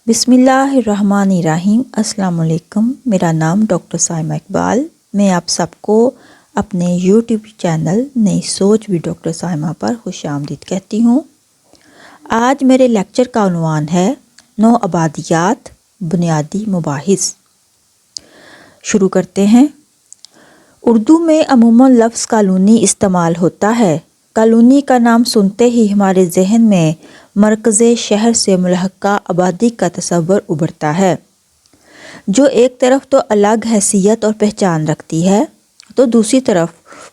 بسم اللہ الرحمن الرحیم۔ السلام علیکم، میرا نام ڈاکٹر سائمہ اقبال۔ میں آپ سب کو اپنے یوٹیوب چینل نئی سوچ بھی ڈاکٹر سائمہ پر خوش آمدید کہتی ہوں۔ آج میرے لیکچر کا عنوان ہے نو آبادیات، بنیادی مباحث۔ شروع کرتے ہیں۔ اردو میں عموماً لفظ کالونی استعمال ہوتا ہے۔ کالونی کا نام سنتے ہی ہمارے ذہن میں مرکز شہر سے ملحقہ آبادی کا تصور ابھرتا ہے، جو ایک طرف تو الگ حیثیت اور پہچان رکھتی ہے، تو دوسری طرف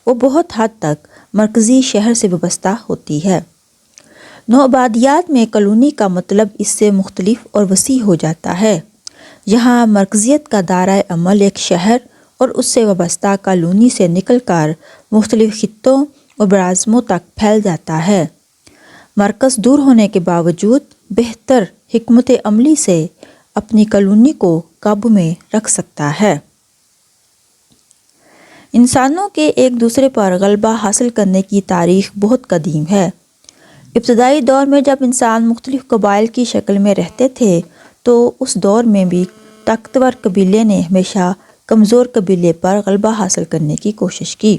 وہ بہت حد تک مرکزی شہر سے وابستہ ہوتی ہے۔ نو آبادیات میں کالونی کا مطلب اس سے مختلف اور وسیع ہو جاتا ہے۔ یہاں مرکزیت کا دائرۂ عمل ایک شہر اور اس سے وابستہ کالونی سے نکل کر مختلف خطوں اور براعظموں تک پھیل جاتا ہے۔ مرکز دور ہونے کے باوجود بہتر حکمت عملی سے اپنی کالونی کو قابو میں رکھ سکتا ہے۔ انسانوں کے ایک دوسرے پر غلبہ حاصل کرنے کی تاریخ بہت قدیم ہے۔ ابتدائی دور میں جب انسان مختلف قبائل کی شکل میں رہتے تھے تو اس دور میں بھی طاقتور قبیلے نے ہمیشہ کمزور قبیلے پر غلبہ حاصل کرنے کی کوشش کی۔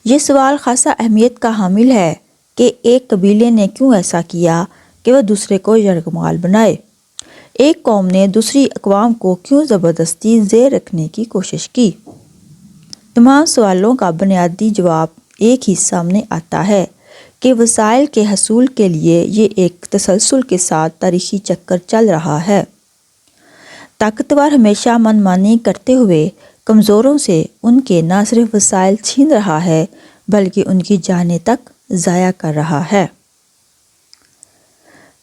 یہ سوال خاصا اہمیت کا حامل ہے کہ ایک قبیلے نے کیوں ایسا کیا کہ وہ دوسرے کو یرغمال بنائے؟ ایک قوم نے دوسری اقوام کو کیوں زبردستی زیر رکھنے کی کوشش کی؟ تمام سوالوں کا بنیادی جواب ایک ہی سامنے آتا ہے کہ وسائل کے حصول کے لیے یہ ایک تسلسل کے ساتھ تاریخی چکر چل رہا ہے۔ طاقتور ہمیشہ من مانی کرتے ہوئے کمزوروں سے ان کے نہ صرف وسائل چھین رہا ہے بلکہ ان کی جانیں تک ضائع کر رہا ہے۔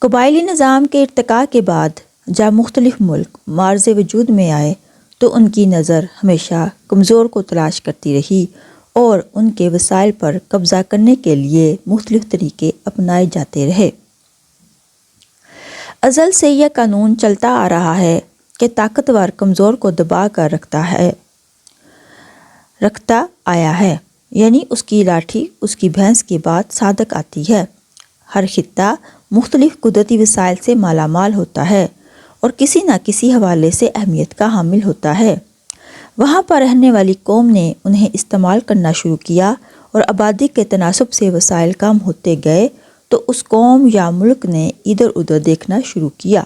قبائلی نظام کے ارتقاء کے بعد جب مختلف ملک معرض وجود میں آئے تو ان کی نظر ہمیشہ کمزور کو تلاش کرتی رہی اور ان کے وسائل پر قبضہ کرنے کے لیے مختلف طریقے اپنائے جاتے رہے۔ ازل سے یہ قانون چلتا آ رہا ہے کہ طاقتور کمزور کو دبا کر رکھتا آیا ہے، یعنی اس کی لاٹھی اس کی بھینس کی بات صادق آتی ہے۔ ہر خطہ مختلف قدرتی وسائل سے مالا مال ہوتا ہے اور کسی نہ کسی حوالے سے اہمیت کا حامل ہوتا ہے۔ وہاں پر رہنے والی قوم نے انہیں استعمال کرنا شروع کیا اور آبادی کے تناسب سے وسائل کم ہوتے گئے تو اس قوم یا ملک نے ادھر ادھر دیکھنا شروع کیا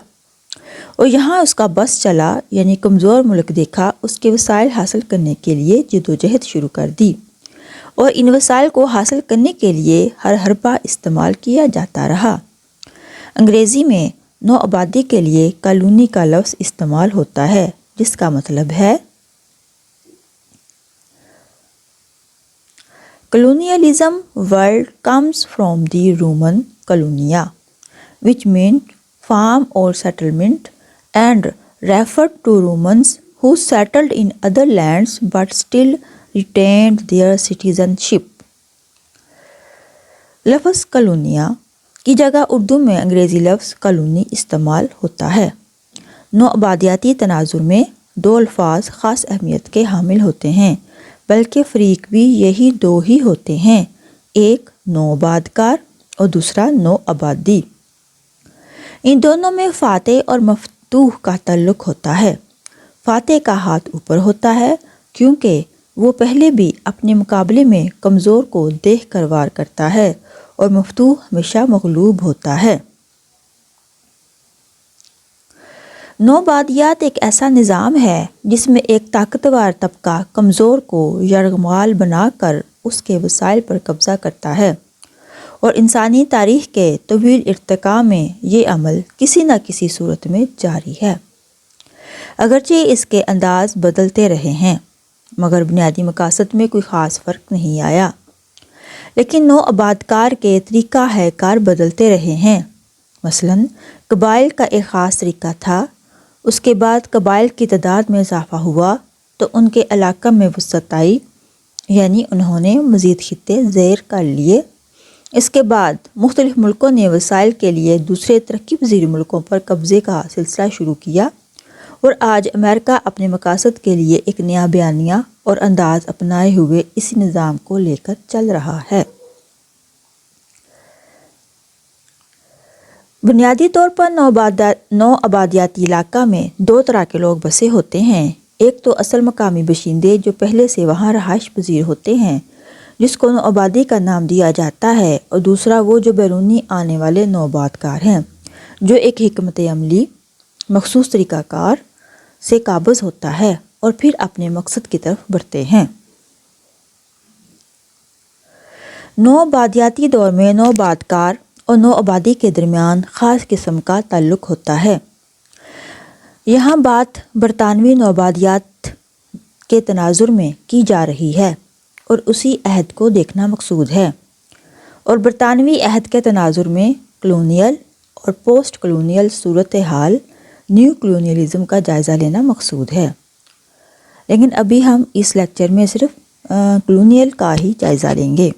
اور یہاں اس کا بس چلا، یعنی کمزور ملک دیکھا اس کے وسائل حاصل کرنے کے لیے جدوجہد شروع کر دی اور ان وسائل کو حاصل کرنے کے لیے ہر حربہ استعمال کیا جاتا رہا۔ انگریزی میں نو آبادی کے لیے کالونی کا لفظ استعمال ہوتا ہے، جس کا مطلب ہے colonialism word comes from the Roman colonia, which meant farm or settlement, and referred to Romans who settled in other lands but still retained their citizenship۔ لفظ کالونیا کی جگہ اردو میں انگریزی لفظ کالونی استعمال ہوتا ہے۔ نو آبادیاتی تناظر میں دو الفاظ خاص اہمیت کے حامل ہوتے ہیں، بلکہ فریق بھی یہی دو ہی ہوتے ہیں، ایک نو آبادکار اور دوسرا نو آبادی۔ ان دونوں میں فاتح اور مفتوح کا تعلق ہوتا ہے۔ فاتح کا ہاتھ اوپر ہوتا ہے کیونکہ وہ پہلے بھی اپنے مقابلے میں کمزور کو دیکھ کر وار کرتا ہے، اور مفتوح ہمیشہ مغلوب ہوتا ہے۔ نو آبادیات ایک ایسا نظام ہے جس میں ایک طاقتور طبقہ کمزور کو یرغمال بنا کر اس کے وسائل پر قبضہ کرتا ہے، اور انسانی تاریخ کے طویل ارتقاء میں یہ عمل کسی نہ کسی صورت میں جاری ہے۔ اگرچہ اس کے انداز بدلتے رہے ہیں مگر بنیادی مقاصد میں کوئی خاص فرق نہیں آیا، لیکن نو آبادکار کے طریقہ کار بدلتے رہے ہیں۔ مثلاً قبائل کا ایک خاص طریقہ تھا، اس کے بعد قبائل کی تعداد میں اضافہ ہوا تو ان کے علاقہ میں وسعت آئی، یعنی انہوں نے مزید خطے زیر کر لیے۔ اس کے بعد مختلف ملکوں نے وسائل کے لیے دوسرے ترقی پذیر ملکوں پر قبضے کا سلسلہ شروع کیا، اور آج امریکہ اپنے مقاصد کے لیے ایک نیا بیانیہ اور انداز اپنائے ہوئے اسی نظام کو لے کر چل رہا ہے۔ بنیادی طور پر نو آبادیاتی علاقہ میں دو طرح کے لوگ بسے ہوتے ہیں۔ ایک تو اصل مقامی باشندے جو پہلے سے وہاں رہائش پذیر ہوتے ہیں، جس کو نو آبادی کا نام دیا جاتا ہے، اور دوسرا وہ جو بیرونی آنے والے نو آبادکار ہیں، جو ایک حکمت عملی مخصوص طریقہ کار سے قابض ہوتا ہے اور پھر اپنے مقصد کی طرف بڑھتے ہیں۔ نو آبادیاتی دور میں نو آبادکار اور نو آبادی کے درمیان خاص قسم کا تعلق ہوتا ہے۔ یہاں بات برطانوی نو آبادیات کے تناظر میں کی جا رہی ہے اور اسی عہد کو دیکھنا مقصود ہے، اور برطانوی عہد کے تناظر میں کلونیل اور پوسٹ کلونیل صورتحال نیو کلونیلزم کا جائزہ لینا مقصود ہے، لیکن ابھی ہم اس لیکچر میں صرف کلونیل کا ہی جائزہ لیں گے،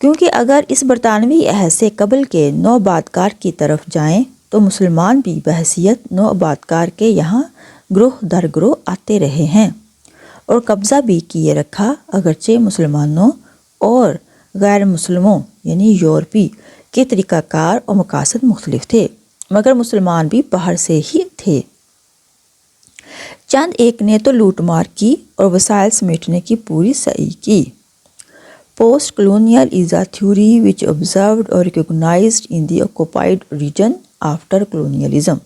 کیونکہ اگر اس برطانوی عہد سے قبل کے نو آبادکار کی طرف جائیں تو مسلمان بھی بحیثیت نو آبادکار کے یہاں گروہ در گروہ آتے رہے ہیں اور قبضہ بھی کیے رکھا، اگرچہ مسلمانوں اور غیر مسلموں یعنی یورپی کے طریقہ کار اور مقاصد مختلف تھے، مگر مسلمان بھی باہر سے ہی تھے۔ چند ایک نے تو لوٹ مار کی اور وسائل سمیٹنے کی پوری سعی کی۔ Post colonial is a theory which observed or recognized in the occupied region after colonialism۔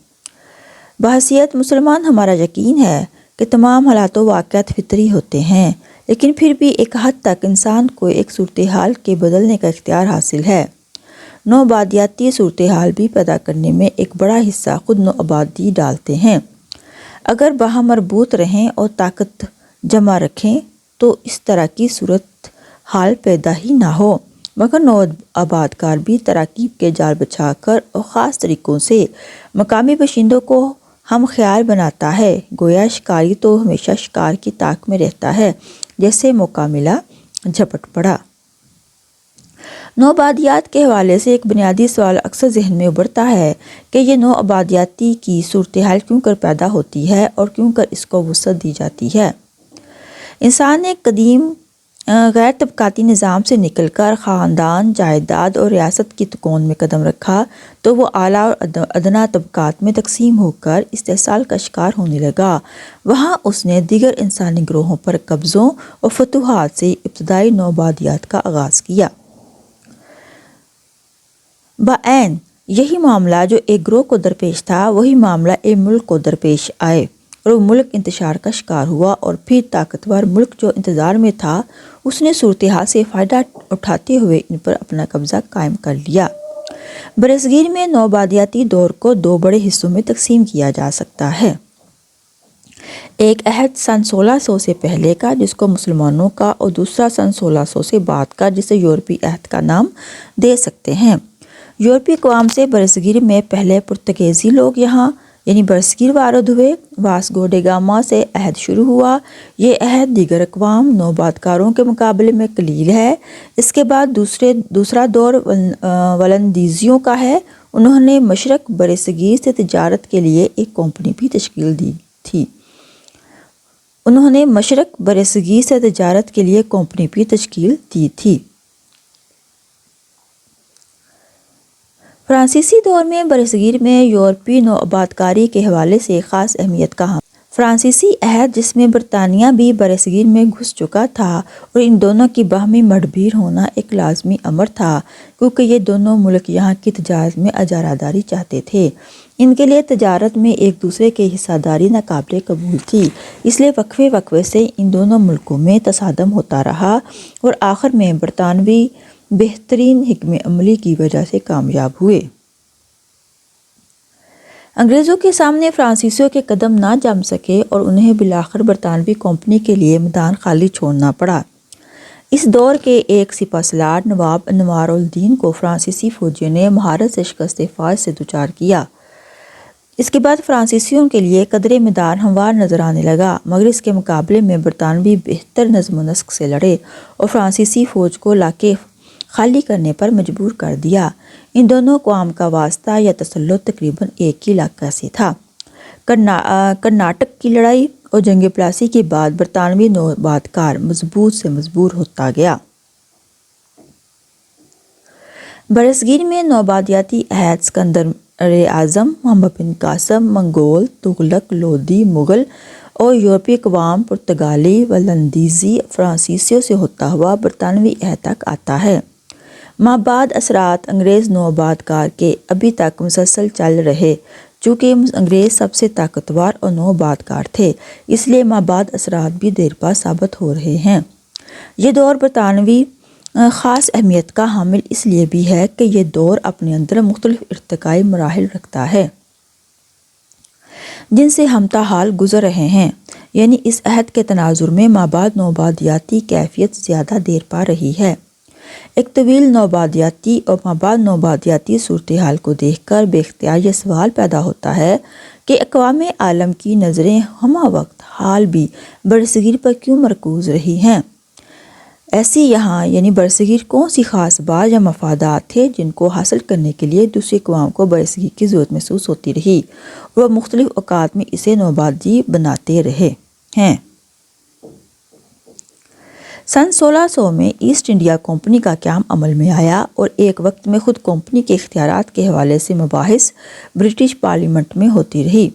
بحیثیت مسلمان ہمارا یقین ہے کہ تمام حالات و واقعات فطری ہوتے ہیں، لیکن پھر بھی ایک حد تک انسان کو ایک صورتحال کے بدلنے کا اختیار حاصل ہے۔ نو آبادیاتی صورتحال بھی پیدا کرنے میں ایک بڑا حصہ خود نو آبادی ڈالتے ہیں۔ اگر باہم مربوط رہیں اور طاقت جمع رکھیں تو اس طرح کی صورت حال پیدا ہی نہ ہو، مگر نو آبادکار بھی تراکیب کے جال بچھا کر اور خاص طریقوں سے مقامی باشندوں کو ہم خیال بناتا ہے، گویا شکاری تو ہمیشہ شکار کی طاق میں رہتا ہے، جیسے موقع ملا جھپٹ پڑا۔ نو آبادیات کے حوالے سے ایک بنیادی سوال اکثر ذہن میں ابھرتا ہے کہ یہ نو آبادیاتی کی صورتحال کیوں کر پیدا ہوتی ہے اور کیوں کر اس کو وسعت دی جاتی ہے۔ انسان نے قدیم غیر طبقاتی نظام سے نکل کر خاندان، جائیداد اور ریاست کی تکون میں قدم رکھا تو وہ اعلیٰ اور ادنیٰ طبقات میں تقسیم ہو کر استحصال کا شکار ہونے لگا۔ وہاں اس نے دیگر انسانی گروہوں پر قبضوں اور فتوحات سے ابتدائی نو آبادیات کا آغاز کیا۔ بعین یہی معاملہ جو ایک گروہ کو درپیش تھا، وہی معاملہ ایک ملک کو درپیش آئے، اور وہ ملک انتشار کا شکار ہوا، اور پھر طاقتور ملک جو انتظار میں تھا اس نے صورتحال سے فائدہ اٹھاتے ہوئے ان پر اپنا قبضہ قائم کر لیا۔ برصغیر میں نو آبادیاتی دور کو دو بڑے حصوں میں تقسیم کیا جا سکتا ہے۔ ایک عہد سن 1600 سے پہلے کا جس کو مسلمانوں کا، اور دوسرا سن 1600 سے بعد کا جسے یورپی عہد کا نام دے سکتے ہیں۔ یورپی اقوام سے برصغیر میں پہلے پرتگیزی لوگ یہاں یعنی برصغیر وارد ہوئے۔ واسکو ڈے گاما سے عہد شروع ہوا۔ یہ عہد دیگر اقوام نو آبادکاروں کے مقابلے میں قلیل ہے۔ اس کے بعد دوسرا دور ولندیزیوں کا ہے۔ انہوں نے مشرق برصغیر سے تجارت کے لیے ایک کمپنی بھی تشکیل دی تھی۔ فرانسیسی دور میں برصغیر میں یورپی نو آبادکاری کے حوالے سے خاص اہمیت کا حامل۔ فرانسیسی عہد جس میں برطانیہ بھی برصغیر میں گھس چکا تھا اور ان دونوں کی باہمی مڈبھیر ہونا ایک لازمی امر تھا، کیونکہ یہ دونوں ملک یہاں کی تجارت میں اجارہ داری چاہتے تھے۔ ان کے لیے تجارت میں ایک دوسرے کے حصہ داری ناقابل قبول تھی، اس لیے وقفے سے ان دونوں ملکوں میں تصادم ہوتا رہا اور آخر میں برطانوی بہترین حکمت عملی کی وجہ سے کامیاب ہوئے۔ انگریزوں کے سامنے فرانسیسیوں کے قدم نہ جم سکے اور انہیں بالآخر برطانوی کمپنی کے لیے میدان خالی چھوڑنا پڑا۔ اس دور کے ایک سپہ سالار نواب انوار الدین کو فرانسیسی فوجیوں نے مہارت سے شکست فاش سے دوچار کیا۔ اس کے بعد فرانسیسیوں کے لیے قدرے میدان ہموار نظر آنے لگا، مگر اس کے مقابلے میں برطانوی بہتر نظم و نسق سے لڑے اور فرانسیسی فوج کو علاقے خالی کرنے پر مجبور کر دیا۔ ان دونوں اقوام کا واسطہ یا تسلط تقریباً ایک ہی علاقہ سے تھا۔ کرناٹک کی لڑائی اور جنگ پلاسی کے بعد برطانوی نو آبادکار مضبوط سے مضبوط ہوتا گیا۔ برصغیر میں نوآبادیاتی عہد اسکندر اعظم، محمد بن قاسم، منگول، تغلق، لودھی، مغل اور یورپی اقوام پرتگالی، ولندیزی، فرانسیسیوں سے ہوتا ہوا برطانوی عہد تک آتا ہے۔ مابعد اثرات انگریز نوآبادکار کے ابھی تک مسلسل چل رہے، چونکہ انگریز سب سے طاقتور اور نوآبادکار تھے، اس لیے مابعد اثرات بھی دیر پا ثابت ہو رہے ہیں۔ یہ دور برطانوی خاص اہمیت کا حامل اس لیے بھی ہے کہ یہ دور اپنے اندر مختلف ارتقائی مراحل رکھتا ہے جن سے ہم تاحال گزر رہے ہیں، یعنی اس عہد کے تناظر میں مابعد نوآبادیاتی کیفیت زیادہ دیر پا رہی ہے۔ ایک طویل نوآبادیاتی اور مابعد نوآبادیاتی صورتحال کو دیکھ کر بے اختیار یہ سوال پیدا ہوتا ہے کہ اقوام عالم کی نظریں ہمہ وقت حال بھی برصغیر پر کیوں مرکوز رہی ہیں؟ ایسی یہاں یعنی برصغیر کون سی خاص بات یا مفادات تھے جن کو حاصل کرنے کے لیے دوسری اقوام کو برصغیر کی ضرورت محسوس ہوتی رہی اور وہ مختلف اوقات میں اسے نوآبادی بناتے رہے ہیں۔ سن 1600 میں ایسٹ انڈیا کمپنی کا قیام عمل میں آیا اور ایک وقت میں خود کمپنی کے اختیارات کے حوالے سے مباحث برٹش پارلیمنٹ میں ہوتی رہی۔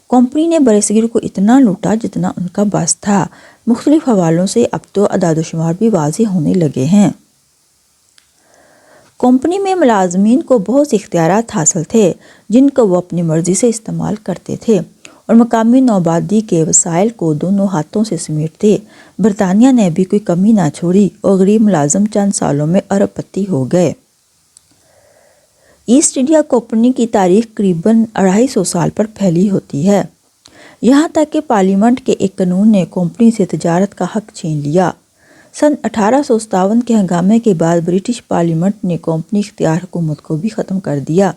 کمپنی نے برصغیر کو اتنا لوٹا جتنا ان کا بس تھا۔ مختلف حوالوں سے اب تو اعداد و شمار بھی واضح ہونے لگے ہیں۔ کمپنی میں ملازمین کو بہت سے اختیارات حاصل تھے جن کو وہ اپنی مرضی سے استعمال کرتے تھے اور مقامی نوآبادی کے وسائل کو دونوں ہاتھوں سے سمیٹتے۔ برطانیہ نے بھی کوئی کمی نہ چھوڑی اور غریب ملازم چند سالوں میں ارب پتی ہو گئے۔ ایسٹ انڈیا کمپنی کی تاریخ قریباً 250 سال پر پھیلی ہوتی ہے، یہاں تک کہ پارلیمنٹ کے ایک قانون نے کمپنی سے تجارت کا حق چھین لیا۔ سن 1857 کے ہنگامے کے بعد برٹش پارلیمنٹ نے کمپنی اختیار حکومت کو بھی ختم کر دیا۔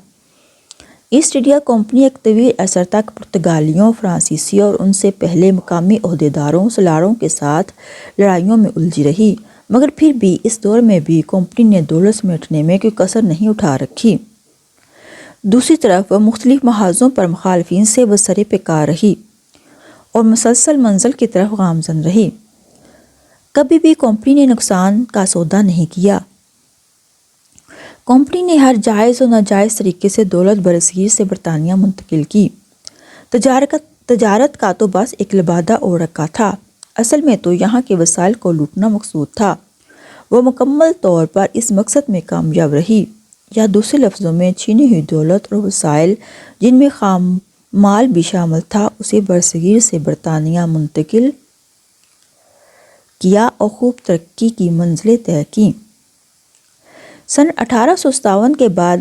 ایسٹ انڈیا کمپنی ایک طویل عرصہ تک پرتگالیوں، فرانسیسیوں اور ان سے پہلے مقامی عہدیداروں، سلاڑوں کے ساتھ لڑائیوں میں الجھی رہی، مگر پھر بھی اس دور میں بھی کمپنی نے دولت سمیٹنے میں کوئی کسر نہیں اٹھا رکھی۔ دوسری طرف وہ مختلف محاذوں پر مخالفین سے برسر پیکار رہی اور مسلسل منزل کی طرف گامزن رہی۔ کبھی بھی کمپنی نے نقصان کا سودا نہیں کیا۔ کمپنی نے ہر جائز و ناجائز طریقے سے دولت برصغیر سے برطانیہ منتقل کی۔ تجارت کا تو بس ایک لبادہ اوڑھ رکھا تھا، اصل میں تو یہاں کے وسائل کو لوٹنا مقصود تھا۔ وہ مکمل طور پر اس مقصد میں کامیاب رہی، یا دوسرے لفظوں میں چھینی ہوئی دولت اور وسائل جن میں خام مال بھی شامل تھا اسے برصغیر سے برطانیہ منتقل کیا اور خوب ترقی کی منزلیں طے کیں۔ سن 1857 کے بعد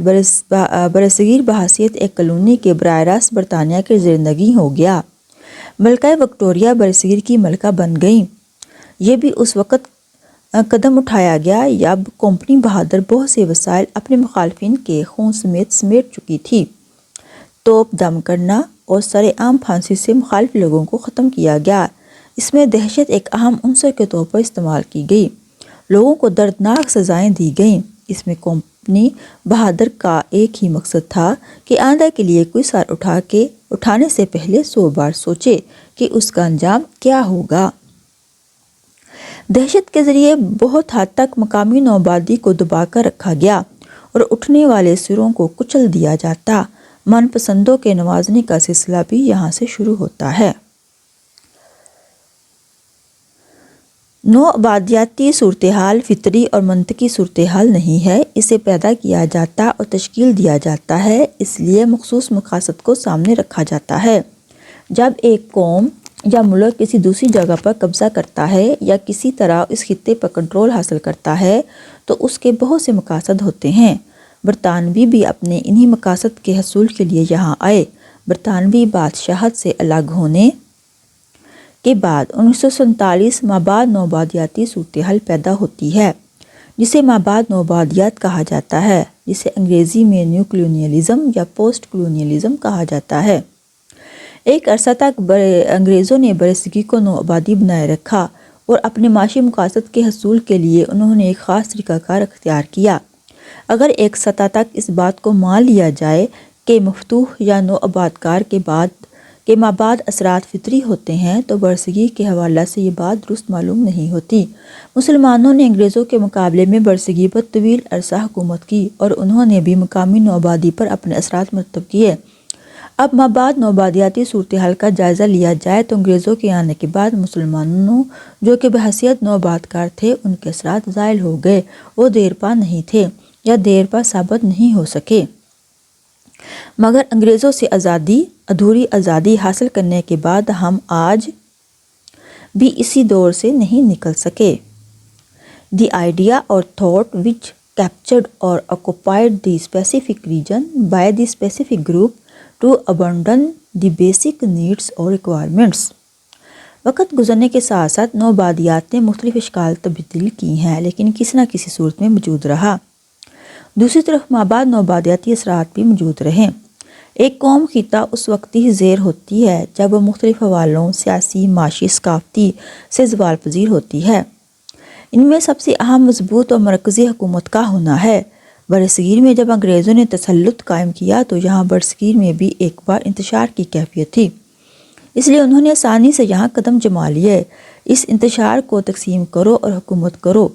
برصغیر بحیثیت ایک کالونی کے براہ راست برطانیہ کے زیر نگیں ہو گیا۔ ملکہ وکٹوریہ برصغیر کی ملکہ بن گئیں۔ یہ بھی اس وقت قدم اٹھایا گیا جب کمپنی بہادر بہت سے وسائل اپنے مخالفین کے خون سمیٹ چکی تھی۔ توپ دم کرنا اور سر عام پھانسی سے مخالف لوگوں کو ختم کیا گیا۔ اس میں دہشت ایک اہم عنصر کے طور پر استعمال کی گئی۔ لوگوں کو دردناک سزائیں دی گئیں۔ اس میں کمپنی بہادر کا ایک ہی مقصد تھا کہ آئندہ کے لیے کوئی سر اٹھانے سے پہلے 100 بار سوچے کہ اس کا انجام کیا ہوگا۔ دہشت کے ذریعے بہت حد تک مقامی نوآبادی کو دبا کر رکھا گیا اور اٹھنے والے سروں کو کچل دیا جاتا۔ من پسندوں کے نوازنے کا سلسلہ بھی یہاں سے شروع ہوتا ہے۔ نوآبادیاتی صورتحال فطری اور منطقی صورتحال نہیں ہے، اسے پیدا کیا جاتا اور تشکیل دیا جاتا ہے، اس لیے مخصوص مقاصد کو سامنے رکھا جاتا ہے۔ جب ایک قوم یا ملک کسی دوسری جگہ پر قبضہ کرتا ہے یا کسی طرح اس خطے پر کنٹرول حاصل کرتا ہے تو اس کے بہت سے مقاصد ہوتے ہیں۔ برطانوی بھی اپنے انہی مقاصد کے حصول کے لیے یہاں آئے۔ برطانوی بادشاہت سے الگ ہونے کے بعد 1947 مابعد نوآبادیاتی صورتحال پیدا ہوتی ہے جسے مابعد نوآبادیات کہا جاتا ہے، جسے انگریزی میں نیو کلونیلزم یا پوسٹ کلونیلزم کہا جاتا ہے۔ ایک عرصہ تک انگریزوں نے برصغیر کو نوآبادی بنائے رکھا اور اپنے معاشی مقاصد کے حصول کے لیے انہوں نے ایک خاص طریقہ کار اختیار کیا۔ اگر ایک سطح تک اس بات کو مان لیا جائے کہ مفتوح یا نوآبادکار کے بعد کہ مابعد اثرات فطری ہوتے ہیں تو برصغیر کے حوالہ سے یہ بات درست معلوم نہیں ہوتی۔ مسلمانوں نے انگریزوں کے مقابلے میں برصغیر پر طویل عرصہ حکومت کی اور انہوں نے بھی مقامی نوآبادی پر اپنے اثرات مرتب کیے۔ اب مابعد نوآبادیاتی صورتحال کا جائزہ لیا جائے تو انگریزوں کے آنے کے بعد مسلمانوں جو کہ بحیثیت نوآبادکار تھے ان کے اثرات زائل ہو گئے، وہ دیر پا نہیں تھے یا دیر پا ثابت نہیں ہو سکے، مگر انگریزوں سے ادھوری آزادی حاصل کرنے کے بعد ہم آج بھی اسی دور سے نہیں نکل سکے۔ The idea or thought which captured or occupied the specific region by the specific group to abandon the basic needs or requirements۔ وقت گزرنے کے ساتھ ساتھ نوآبادیات نے مختلف اشکال تبدیل کی ہیں لیکن کسی نہ کسی صورت میں موجود رہا۔ دوسری طرف مابعد نوآبادیاتی اثرات بھی موجود رہے۔ ایک قوم خطہ اس وقت ہی زیر ہوتی ہے جب وہ مختلف حوالوں سیاسی، معاشی، ثقافتی سے زوال پذیر ہوتی ہے۔ ان میں سب سے اہم مضبوط اور مرکزی حکومت کا ہونا ہے۔ برصغیر میں جب انگریزوں نے تسلط قائم کیا تو یہاں برصغیر میں بھی ایک بار انتشار کی کیفیت تھی، اس لیے انہوں نے آسانی سے یہاں قدم جما لیے۔ اس انتشار کو تقسیم کرو اور حکومت کرو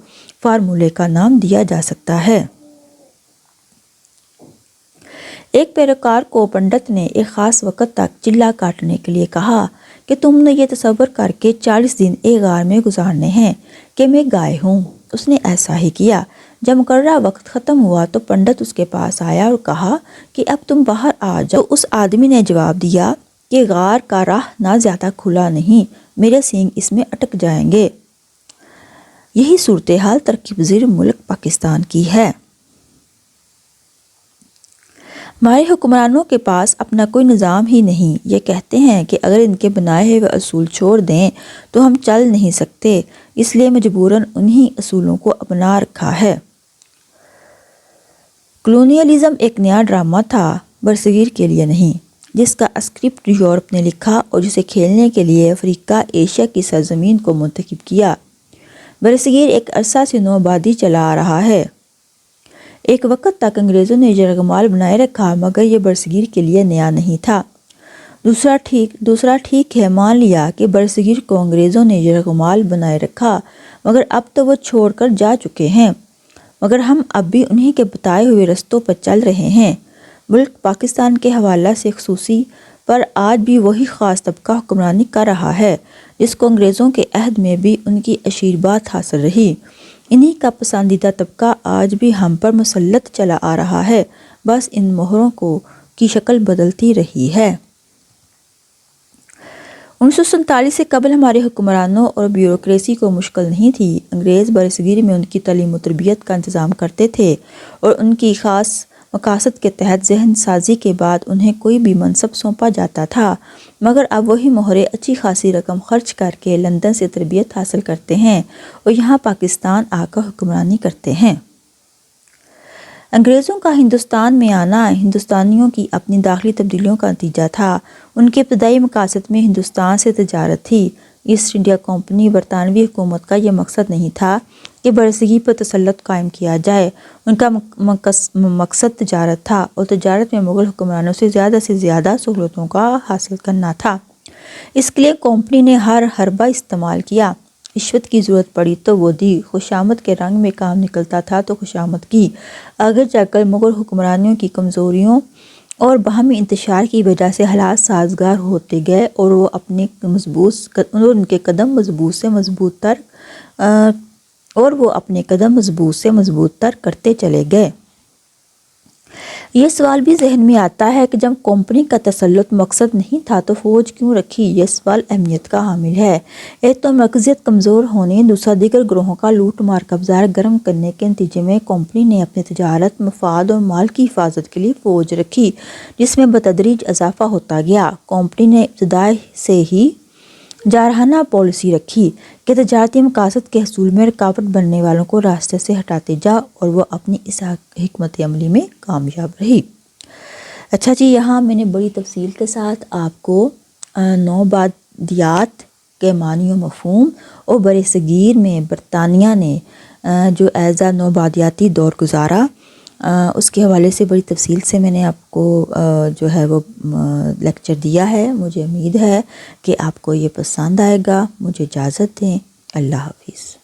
فارمولے کا نام دیا جا سکتا ہے۔ ایک پیروکار کو پنڈت نے ایک خاص وقت تک چلہ کاٹنے کے لیے کہا کہ تم نے یہ تصور کر کے 40 دن ایک غار میں گزارنے ہیں کہ میں گائے ہوں۔ اس نے ایسا ہی کیا۔ جب مقررہ وقت ختم ہوا تو پنڈت اس کے پاس آیا اور کہا کہ اب تم باہر آ جاؤ۔ تو اس آدمی نے جواب دیا کہ غار کا راہ نہ زیادہ کھلا نہیں، میرے سینگ اس میں اٹک جائیں گے۔ یہی صورتحال ترقی پذیر ملک پاکستان کی ہے۔ ہمارے حکمرانوں کے پاس اپنا کوئی نظام ہی نہیں۔ یہ کہتے ہیں کہ اگر ان کے بنائے ہوئے اصول چھوڑ دیں تو ہم چل نہیں سکتے، اس لیے مجبوراً انہی اصولوں کو اپنا رکھا ہے۔ کلونیلزم ایک نیا ڈرامہ تھا، برصغیر کے لیے نہیں، جس کا اسکرپٹ یورپ نے لکھا اور جسے کھیلنے کے لیے افریقہ ایشیا کی سرزمین کو منتخب کیا۔ برصغیر ایک عرصہ سے نوآبادی چلا آ رہا ہے۔ ایک وقت تک انگریزوں نے یرغمال بنائے رکھا مگر یہ برصغیر کے لیے نیا نہیں تھا۔ دوسرا ٹھیک ہے، مان لیا کہ برصغیر کو انگریزوں نے یرغمال بنائے رکھا مگر اب تو وہ چھوڑ کر جا چکے ہیں، مگر ہم اب بھی انہی کے بتائے ہوئے رستوں پر چل رہے ہیں۔ ملک پاکستان کے حوالہ سے خصوصی پر آج بھی وہی خاص طبقہ حکمرانی کر رہا ہے جس کو انگریزوں کے عہد میں بھی ان کی عشیربات حاصل رہی۔ انہی کا پسندیدہ طبقہ آج بھی ہم پر مسلط چلا آ رہا ہے، بس ان مہروں کی شکل بدلتی رہی ہے۔ 1947 سے قبل ہمارے حکمرانوں اور بیوروکریسی کو مشکل نہیں تھی۔ انگریز برصغیر میں ان کی تعلیم و تربیت کا انتظام کرتے تھے اور ان کی خاص مقاصد کے تحت ذہن سازی کے بعد انہیں کوئی بھی منصب سونپا جاتا تھا، مگر اب وہی مہرے اچھی خاصی رقم خرچ کر کے لندن سے تربیت حاصل کرتے ہیں اور یہاں پاکستان آ کر حکمرانی کرتے ہیں۔ انگریزوں کا ہندوستان میں آنا ہندوستانیوں کی اپنی داخلی تبدیلیوں کا نتیجہ تھا۔ ان کے ابتدائی مقاصد میں ہندوستان سے تجارت تھی۔ ایسٹ انڈیا کمپنی برطانوی حکومت کا یہ مقصد نہیں تھا کہ برصغیر پر تسلط قائم کیا جائے، ان کا مقصد تجارت تھا اور تجارت میں مغل حکمرانوں سے زیادہ سہولتوں کا حاصل کرنا تھا۔ اس کے لیے کمپنی نے ہر حربہ استعمال کیا۔ رشوت کی ضرورت پڑی تو وہ دی، خوشامد کے رنگ میں کام نکلتا تھا تو خوشامد کی۔ آگے چل کر مغل حکمرانوں کی کمزوریوں اور باہمی انتشار کی وجہ سے حالات سازگار ہوتے گئے اور وہ ان کے قدم مضبوط سے مضبوط تر کرتے چلے گئے۔ یہ سوال بھی ذہن میں آتا ہے کہ جب کمپنی کا تسلط مقصد نہیں تھا تو فوج کیوں رکھی؟ یہ سوال اہمیت کا حامل ہے۔ ایک تو مرکزیت کمزور ہونے، دوسرا دیگر گروہوں کا لوٹ مار کا بازار گرم کرنے کے نتیجے میں کمپنی نے اپنے تجارت، مفاد اور مال کی حفاظت کے لیے فوج رکھی، جس میں بتدریج اضافہ ہوتا گیا۔ کمپنی نے ابتدا سے ہی جارحانہ پالیسی رکھی کہ تجارتی مقاصد کے حصول میں رکاوٹ بننے والوں کو راستے سے ہٹاتے جا، اور وہ اپنی اس حکمت عملی میں کامیاب رہی۔ اچھا جی، یہاں میں نے بڑی تفصیل کے ساتھ آپ کو نوآبادیات کے معنی و مفہوم اور برصغیر میں برطانیہ نے جو ایز نوآبادیاتی دور گزارا اس کے حوالے سے بڑی تفصیل سے میں نے آپ کو جو ہے وہ لیکچر دیا ہے. مجھے امید ہے کہ آپ کو یہ پسند آئے گا. مجھے اجازت دیں. اللہ حافظ.